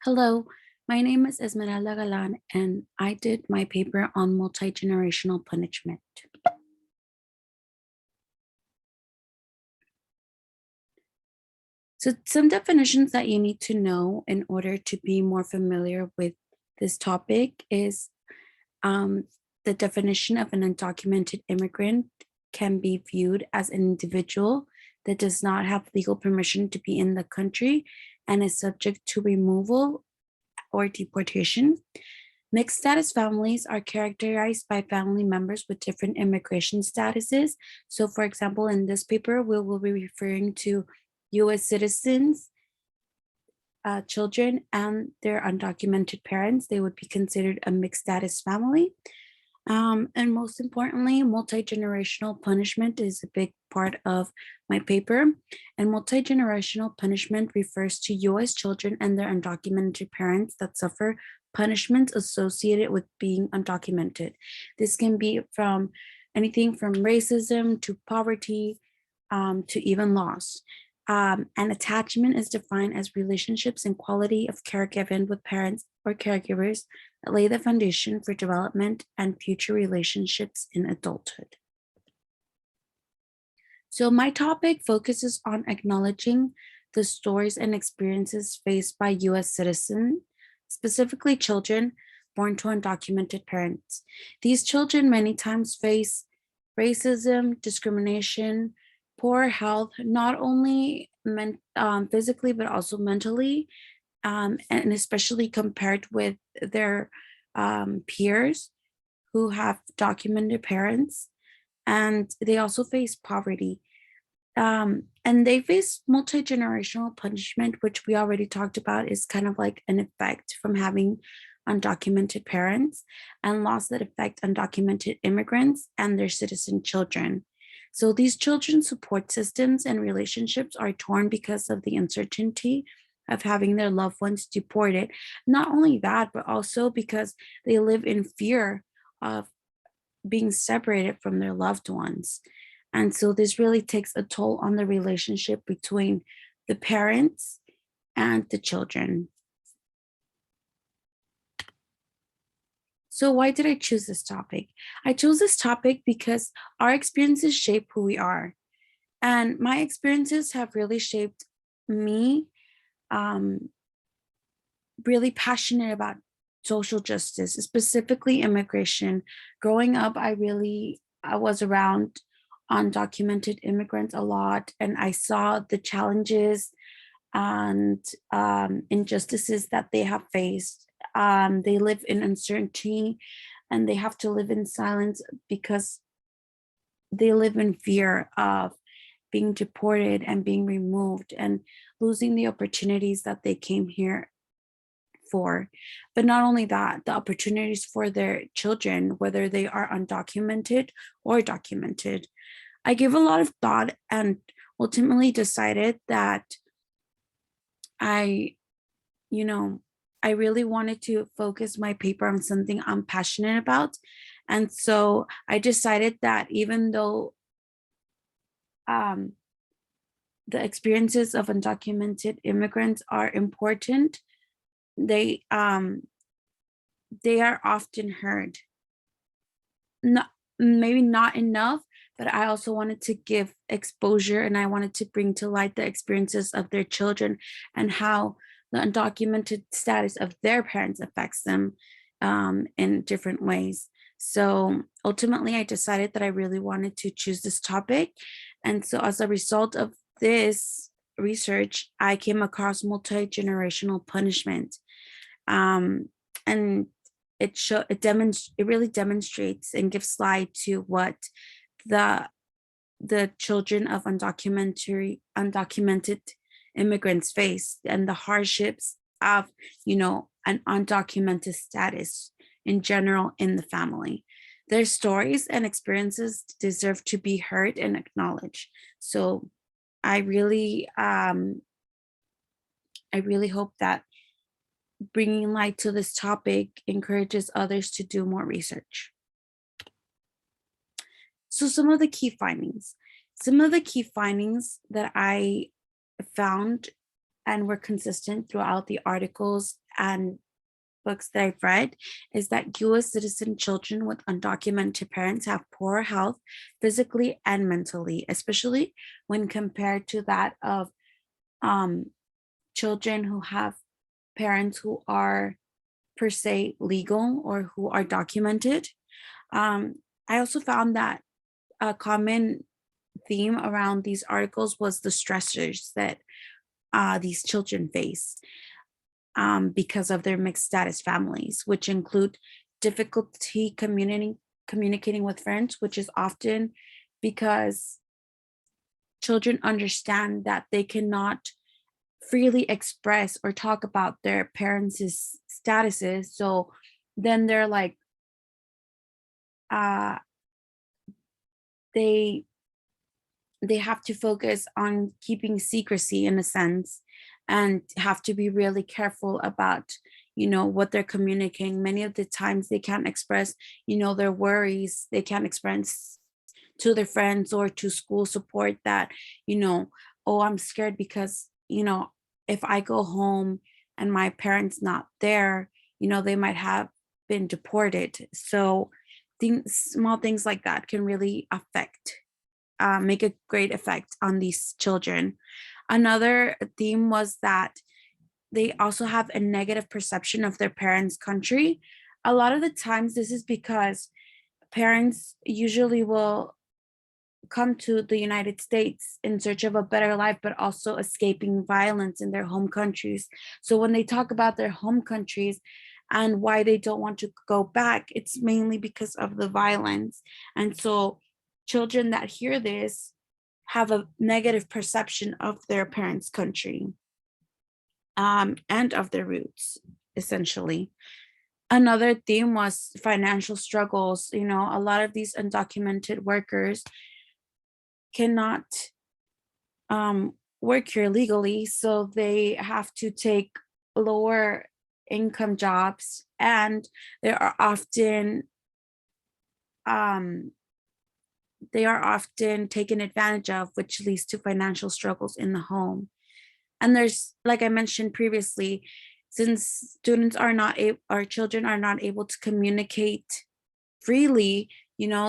Hello, my name is Esmeralda Galan, and I did my paper on multi-generational punishment. So, some definitions that you need to know in order to be more familiar with this topic is um, the definition of an undocumented immigrant can be viewed as an individual that does not have legal permission to be in the country and is subject to removal or deportation. Mixed status families are characterized by family members with different immigration statuses. So, for example, in this paper, we will be referring to US citizens, children, and their undocumented parents. They would be considered a mixed status family. And most importantly, multi-generational punishment is a big part of my paper. And multi-generational punishment refers to US children and their undocumented parents that suffer punishments associated with being undocumented. This can be from anything from racism to poverty to even loss. And attachment is defined as relationships and quality of care given with parents or caregivers that lay the foundation for development and future relationships in adulthood. So, my topic focuses on acknowledging the stories and experiences faced by US citizens, specifically children born to undocumented parents. These children many times face racism, discrimination, poor health, not only physically, but also mentally, and especially compared with their peers who have documented parents. And they also face poverty. And they face multi-generational punishment, which we already talked about, is kind of like an effect from having undocumented parents and laws that affect undocumented immigrants and their citizen children. So these children's support systems and relationships are torn because of the uncertainty of having their loved ones deported. Not only that, but also because they live in fear of being separated from their loved ones. And so this really takes a toll on the relationship between the parents and the children. So, why did I choose this topic? I chose this topic because our experiences shape who we are. And my experiences have really shaped me, um, really passionate about social justice, specifically immigration. Growing up, I was around undocumented immigrants a lot, and I saw the challenges and injustices that they have faced. They live in uncertainty and they have to live in silence because they live in fear of being deported and being removed and losing the opportunities that they came here for. But not only that, the opportunities for their children, whether they are undocumented or documented. I gave a lot of thought and ultimately decided that I, you know, I really wanted to focus my paper on something I'm passionate about. And so I decided that even though um, the experiences of undocumented immigrants are important, they um, they are often heard. Not maybe not enough, but I also wanted to give exposure and I wanted to bring to light the experiences of their children and how the undocumented status of their parents affects them in different ways. So ultimately, I decided that I really wanted to choose this topic. And so, as a result of this research, I came across multi generational punishment. Um, and it really demonstrates and gives light to what the the children of undocumented immigrants face and the hardships of an undocumented status in general in the family. Their stories and experiences deserve to be heard and acknowledged. So i really um I really hope that bringing light to this topic encourages others to do more research. So, some of the key findings. Some of the key findings that I found and were consistent throughout the articles and books that I've read is that US citizen children with undocumented parents have poor health physically and mentally, especially when compared to that of um, children who have parents who are per se legal or who are documented. Um, I also found that a common theme around these articles was the stressors that these children face because of their mixed status families, which include difficulty communicating with friends, which is often because children understand that they cannot freely express or talk about their parents' statuses. So then they're like, uh, they they have to focus on keeping secrecy in a sense and have to be really careful about what they're communicating. Many of the times they can't express their worries. They can't express to their friends or to school support that you know oh, I'm scared because if I go home and my parents not there, they might have been deported. So things, small things like that can really make a great effect on these children. Another theme was that they also have a negative perception of their parents' country. A lot of the times, this is because parents usually will come to the United States in search of a better life, but also escaping violence in their home countries. So when they talk about their home countries and why they don't want to go back, it's mainly because of the violence. And so children that hear this have a negative perception of their parents' country and of their roots, essentially. Another theme was financial struggles. A lot of these undocumented workers cannot work here legally, so they have to take lower income jobs, and they are often um, taken advantage of, which leads to financial struggles in the home. And there's, like I mentioned previously, since students are not our children are not able to communicate freely,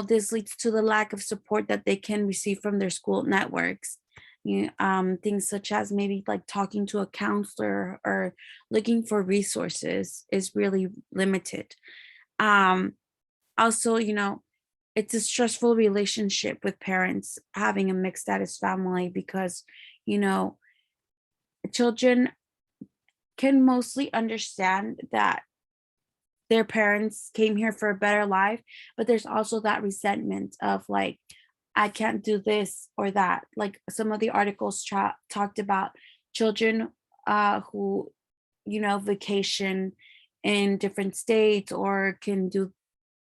this leads to the lack of support that they can receive from their school networks. Things such as maybe like talking to a counselor or looking for resources is really limited. Also, it's a stressful relationship with parents having a mixed status family because, you know, children can mostly understand that their parents came here for a better life, but there's also that resentment of like, I can't do this or that. Like some of the articles talked about children who, vacation in different states or can do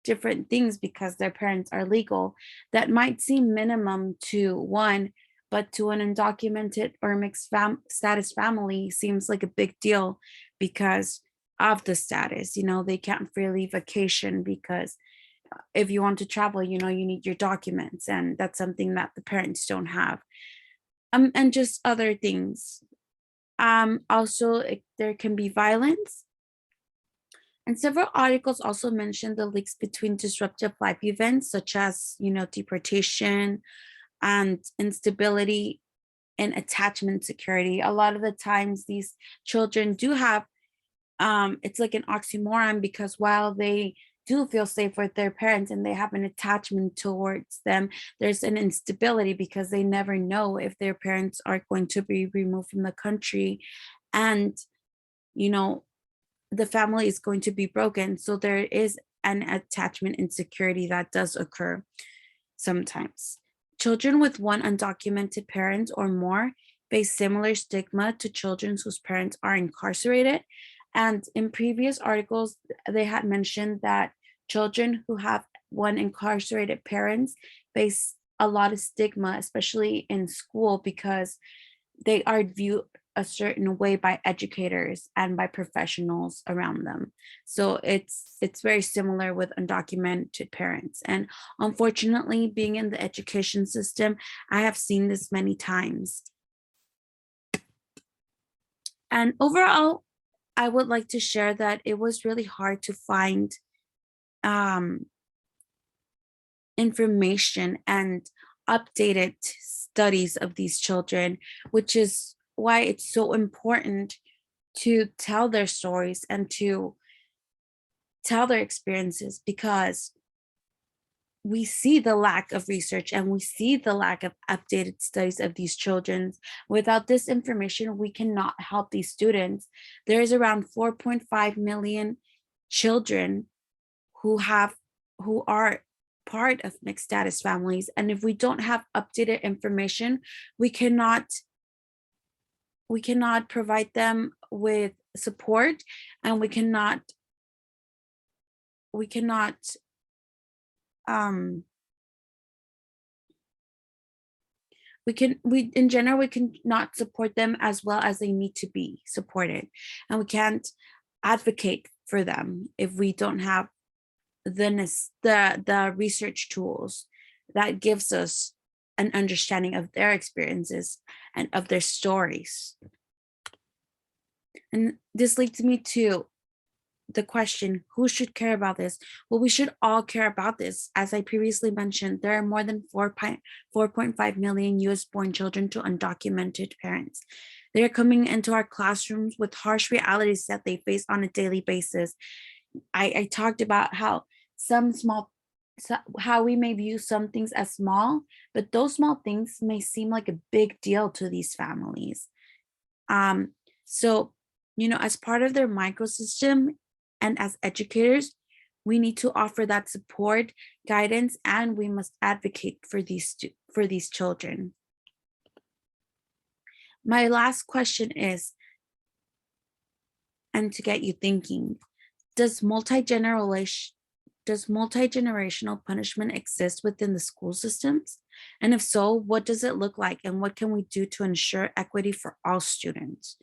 different things because their parents are legal. That might seem minimum to one, but to an undocumented or mixed status family seems like a big deal because of the status. They can't freely vacation because if you want to travel, you need your documents, and that's something that the parents don't have. And just other things. Also, there can be violence. And several articles also mention the links between disruptive life events such as, deportation and instability and attachment security. A lot of the times these children do have it's like an oxymoron because while they do feel safe with their parents and they have an attachment towards them, there's an instability because they never know if their parents are going to be removed from the country, and you know the family is going to be broken. So there is an attachment insecurity that does occur sometimes. Children with one undocumented parent or more face similar stigma to children whose parents are incarcerated. And in previous articles, they had mentioned that children who have one incarcerated parents face a lot of stigma, especially in school, because they are viewed a certain way by educators and by professionals around them. So it's very similar with undocumented parents. And unfortunately, being in the education system, I have seen this many times. And overall, I would like to share that it was really hard to find um, information and updated studies of these children, which is why it's so important to tell their stories and to tell their experiences, because we see the lack of research and we see the lack of updated studies of these children. Without this information, we cannot help these students. There is around 4.5 million children who have who are part of mixed status families, and if we don't have updated information, we cannot provide them with support, and we cannot um we in general we can not support them as well as they need to be supported, and we can't advocate for them if we don't have the research tools that gives us an understanding of their experiences and of their stories. And this leads me to the question, who should care about this? Well, we should all care about this. As I previously mentioned, there are more than 4.5 million US born children to undocumented parents. They are coming into our classrooms with harsh realities that they face on a daily basis. I talked about how how we may view some things as small, but those small things may seem like a big deal to these families. Um, so, as part of their microsystem and as educators, we need to offer that support, guidance, and we must advocate for these children. My last question is, and to get you thinking, does multi-generational punishment exist within the school systems? And if so, what does it look like, and what can we do to ensure equity for all students?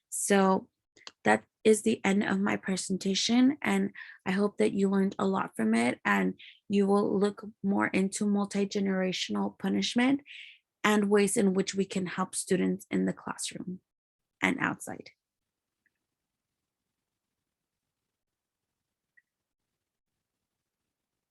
So that is the end of my presentation, and I hope that you learned a lot from it and you will look more into multi-generational punishment and ways in which we can help students in the classroom and outside.